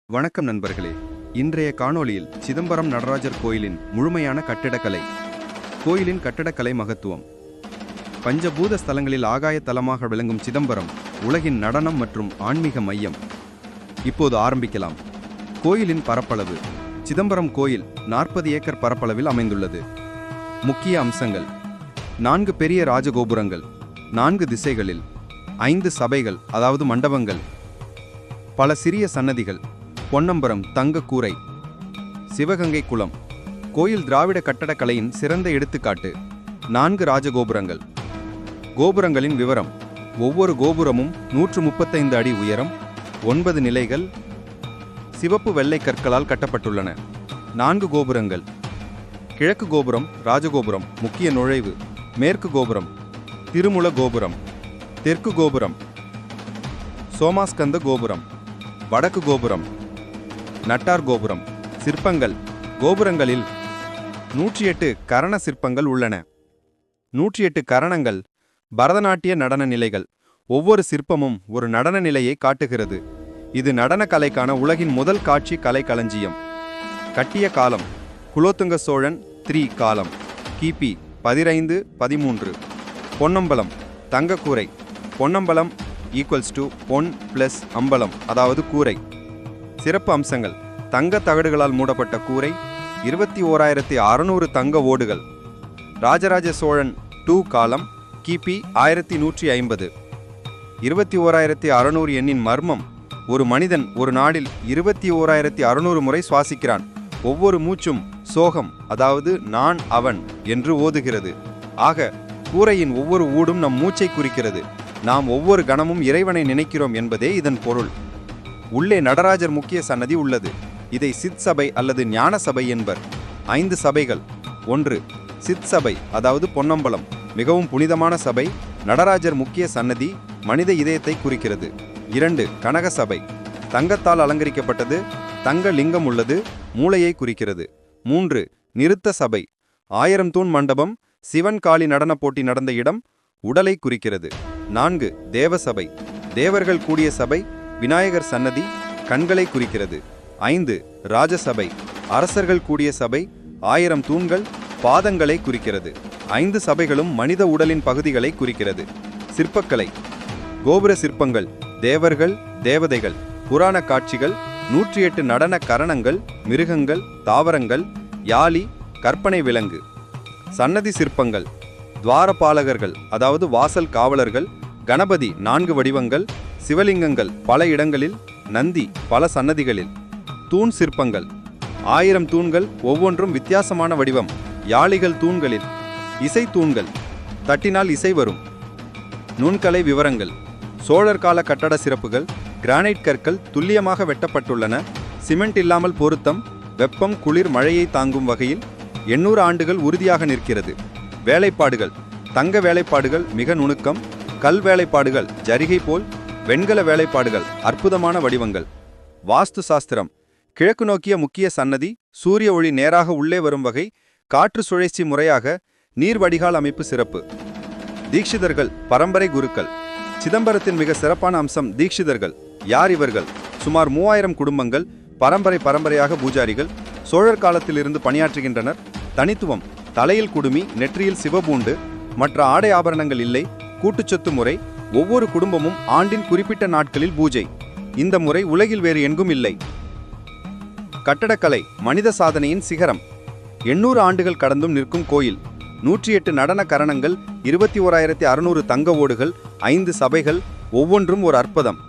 வணக்கம் நண்பர்களே. இன்றைய காணொளியில் சிதம்பரம் நடராஜர் கோயிலின் முழுமையான கட்டிடக்கலை, கோயிலின் கட்டடக்கலை மகத்துவம். பஞ்சபூத ஸ்தலங்களில் ஆகாய தலமாக விளங்கும் சிதம்பரம் உலகின் நடனம் மற்றும் ஆன்மீக மையம். இப்போது ஆரம்பிக்கலாம். கோயிலின் பரப்பளவு. சிதம்பரம் கோயில் 40 ஏக்கர் பரப்பளவில் அமைந்துள்ளது. முக்கிய அம்சங்கள்: 4 பெரிய ராஜகோபுரங்கள், 4 திசைகளில், 5 சபைகள் அதாவது மண்டபங்கள், பல சிறிய சன்னதிகள், பொன்னம்பலம் தங்க கூரை, சிவகங்கை குளம். கோயில் திராவிட கட்டடக்கலையின் சிறந்த எடுத்துக்காட்டு. 4 ராஜகோபுரங்கள். கோபுரங்களின் விவரம்: ஒவ்வொரு கோபுரமும் 135 அடி உயரம், 9 நிலைகள், சிவப்பு வெள்ளை கற்களால் கட்டப்பட்டுள்ளன. 4 கோபுரங்கள். கிழக்கு கோபுரம் ராஜகோபுரம், முக்கிய நுழைவு. மேற்கு கோபுரம் திருமுல கோபுரம். தெற்கு கோபுரம் சோமாஸ்கந்த கோபுரம். வடக்கு கோபுரம் நட்டார் கோபுரம். சிற்பங்கள். கோபுரங்களில் 108 கரண சிற்பங்கள் உள்ளன. 108 கரணங்கள் பரதநாட்டிய நடன நிலைகள். ஒவ்வொரு சிற்பமும் ஒரு நடன நிலையை காட்டுகிறது. இது நடன கலைக்கான உலகின் முதல் காட்சி கலை களஞ்சியம். கட்டிய காலம்: குலோத்துங்க சோழன் 3 காலம், கிபி 15-13. Ponnambalam தங்கக்கூரை. Ponnambalam equals to Pon plus அம்பலம், அதாவது கூரை. சிறப்பு அம்சங்கள்: தங்க தகடுகளால் மூடப்பட்ட கூரை, 21,600 தங்க ஓடுகள். ராஜராஜ சோழன் 2 காலம், கிபி 1150. 21,600 எண்ணின் மர்மம்: ஒரு மனிதன் ஒரு நாளில் 21,600 முறை சுவாசிக்கிறான். ஒவ்வொரு மூச்சும் சோகம், அதாவது நான் அவன் என்று ஓதுகிறது. ஆக கூரையின் ஒவ்வொரு ஊடும் நம் மூச்சை குறிக்கிறது. நாம் ஒவ்வொரு கணமும் இறைவனை நினைக்கிறோம் என்பதே இதன் பொருள். உள்ளே நடராஜர் முக்கிய சன்னதி உள்ளது. இதை சித் சபை அல்லது ஞான சபை என்பர். 5 சபைகள். 1 சித் சபை, அதாவது பொன்னம்பலம், மிகவும் புனிதமான சபை. நடராஜர் முக்கிய சன்னதி, மனித இதயத்தை குறிக்கிறது. 2 கனக சபை, தங்கத்தால் அலங்கரிக்கப்பட்டது, தங்க லிங்கம் உள்ளது, மூளையை குறிக்கிறது. 3 நிருத்த சபை, 1000 தூண் மண்டபம், சிவன் காளி நடன போட்டி நடந்த இடம், உடலை குறிக்கிறது. 4 தேவசபை, தேவர்கள் கூடிய சபை, விநாயகர் சன்னதி, கண்களை குறிக்கிறது. 5 ராஜசபை, அரசர்கள் கூடிய சபை, 1000 தூண்கள், பாதங்களை குறிக்கிறது. 5 சபைகளும் மனித உடலின் பகுதிகளை குறிக்கிறது. சிற்பக்கலை. கோபுர சிற்பங்கள்: தேவர்கள், தேவதைகள், புராண காட்சிகள், 108 நடன கரணங்கள், மிருகங்கள், தாவரங்கள், யாழி, கற்பனை விலங்கு. சன்னதி சிற்பங்கள்: துவாரபாலகர்கள், அதாவது வாசல் காவலர்கள், கணபதி 4 வடிவங்கள், சிவலிங்கங்கள் பல இடங்களில், நந்தி பல சன்னதிகளில். தூண் சிற்பங்கள்: 1000 தூண்கள், ஒவ்வொன்றும் வித்தியாசமான வடிவம், யாழிகள் தூண்களில். இசை தூண்கள்: தட்டினால் இசை வரும். நுண்கலை விவரங்கள்: சோழர் கால கட்டட சிறப்புகள். கிரானைட் கற்கள் துல்லியமாக வெட்டப்பட்டுள்ளன. சிமெண்ட் இல்லாமல் பொருத்தம். வெப்பம், குளிர், மழையை தாங்கும் வகையில் 800 ஆண்டுகள் உறுதியாக நிற்கிறது. வேலைப்பாடுகள்: தங்க வேலைப்பாடுகள் மிக நுணுக்கம். கல் வேலைப்பாடுகள் ஜரிகை போல். வெண்கல வேலைப்பாடுகள் அற்புதமான வடிவங்கள். வாஸ்து சாஸ்திரம்: கிழக்கு நோக்கிய முக்கிய சன்னதி, சூரிய ஒளி நேராக உள்ளே வரும் வகை, காற்று சுழற்சி முறையாக, நீர் வடிகால் அமைப்பு சிறப்பு. தீட்சிதர்கள் பரம்பரை குருக்கள். சிதம்பரத்தின் மிக சிறப்பான அம்சம் தீட்சிதர்கள். யார் இவர்கள்? சுமார் 3000 குடும்பங்கள், பரம்பரையாக பூஜாரிகள், சோழர் காலத்திலிருந்து பணியாற்றுகின்றனர். தனித்துவம்: தலையில் குடுமி, நெற்றியில் சிவபூண்டு, மற்ற ஆடை ஆபரணங்கள் இல்லை. கூட்டுச்சொத்து முறை: ஒவ்வொரு குடும்பமும் ஆண்டின் குறிப்பிட்ட நாட்களில் பூஜை. இந்த முறை உலகில் வேறு எங்கும் இல்லை. கட்டடக்கலை மனித சாதனையின் சிகரம். 800 ஆண்டுகள் கடந்தும் நிற்கும் கோயில். 108 நடன கரணங்கள், 21,600 தங்க ஓடுகள், 5 சபைகள், ஒவ்வொன்றும் ஒரு அற்புதம்.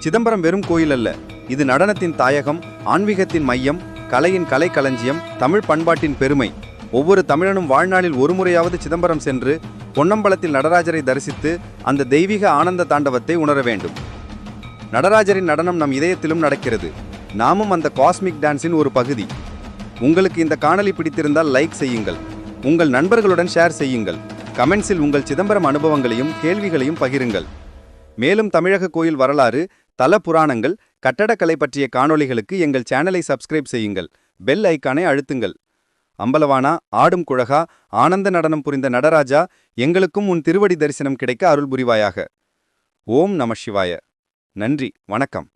சிதம்பரம் வெறும் கோயில் அல்ல, இது நடனத்தின் தாயகம், ஆன்மீகத்தின் மையம், கலையின் கலை களஞ்சியம், தமிழ் பண்பாட்டின் பெருமை. ஒவ்வொரு தமிழனும் வாழ்நாளில் ஒரு முறையாவது சிதம்பரம் சென்று பொன்னம்பலத்தில் நடராஜரை தரிசித்து அந்த தெய்வீக ஆனந்த தாண்டவத்தை உணர வேண்டும். நடராஜரின் நடனம் நம் இதயத்திலும் நடக்கிறது. நாமும் அந்த காஸ்மிக் டான்ஸின் ஒரு பகுதி. உங்களுக்கு இந்த காணொளி பிடித்திருந்தால் லைக் செய்யுங்கள். உங்கள் நண்பர்களுடன் ஷேர் செய்யுங்கள். கமெண்ட்ஸில் உங்கள் சிதம்பரம் அனுபவங்களையும் கேள்விகளையும் பகிருங்கள். மேலும் தமிழக கோயில் வரலாறு, தல புராணங்கள், கட்டடக்கலை பற்றிய காணொளிகளுக்கு எங்கள் சேனலை சப்ஸ்கிரைப் செய்யுங்கள். பெல் ஐக்கானை அழுத்துங்கள். அம்பலவானா, ஆடும் குழகா, ஆனந்த நடனம் புரிந்த நடராஜா, எங்களுக்கும் உன் திருவடி தரிசனம் கிடைக்க அருள் புரிவாயாக. ஓம் நம சிவாய. நன்றி, வணக்கம்.